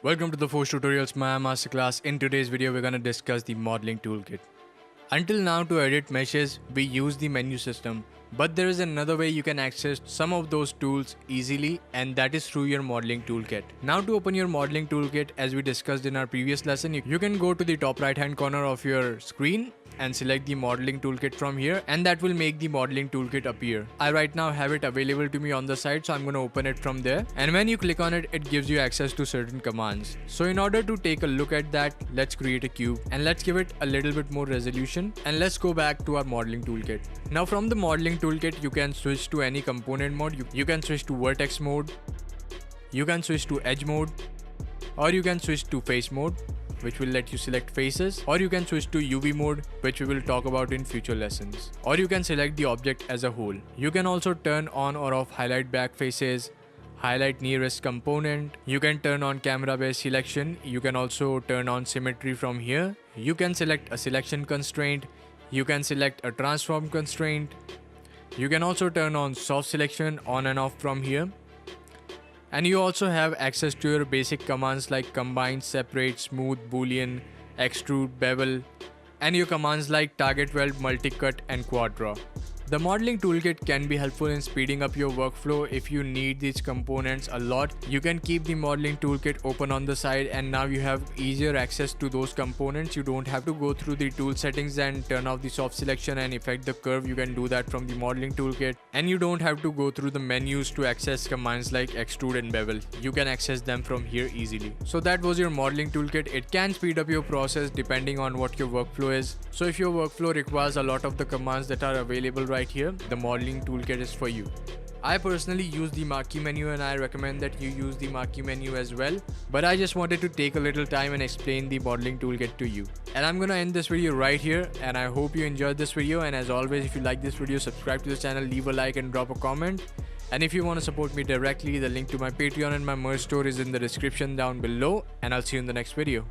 Welcome to the TheForge tutorials, my Masterclass. In today's video, we're going to discuss the modeling toolkit. Until now, to edit meshes, we use the menu system, but there is another way you can access some of those tools easily, and that is through your modeling toolkit. Now to open your modeling toolkit, as we discussed in our previous lesson, you can go to the top right hand corner of your screen and select the modeling toolkit from here, and that will make the modeling toolkit appear. I right now have it available to me on the side, so I'm going to open it from there, and when you click on it, it gives you access to certain commands. So in order to take a look at that, let's create a cube and let's give it a little bit more resolution, and let's go back to our modeling toolkit. Now from the modeling toolkit, you can switch to any component mode. You can switch to vertex mode, you can switch to edge mode, or you can switch to face mode, which will let you select faces, or you can switch to UV mode, which we will talk about in future lessons, or you can select the object as a whole. You can also turn on or off highlight back faces, highlight nearest component, you can turn on camera based selection, you can also turn on symmetry from here, you can select a selection constraint, you can select a transform constraint, you can also turn on soft selection on and off from here. And you also have access to your basic commands like combine, separate, smooth, boolean, extrude, bevel, and your commands like target weld, multicut, and quad draw. The modeling toolkit can be helpful in speeding up your workflow. If you need these components a lot, you can keep the modeling toolkit open on the side, and now you have easier access to those components. You don't have to go through the tool settings and turn off the soft selection and effect the curve. You can do that from the modeling toolkit, and you don't have to go through the menus to access commands like extrude and bevel. You can access them from here easily. So that was your modeling toolkit. It can speed up your process depending on what your workflow is. So if your workflow requires a lot of the commands that are available right here, the modeling toolkit is for you. I personally use the marquee menu, and I recommend that you use the marquee menu as well, but I just wanted to take a little time and explain the modeling toolkit to you. And I'm gonna end this video right here, and I hope you enjoyed this video. And as always, if you like this video, subscribe to the channel, leave a like and drop a comment. And if you want to support me directly, the link to my Patreon and my merch store is in the description down below, and I'll see you in the next video.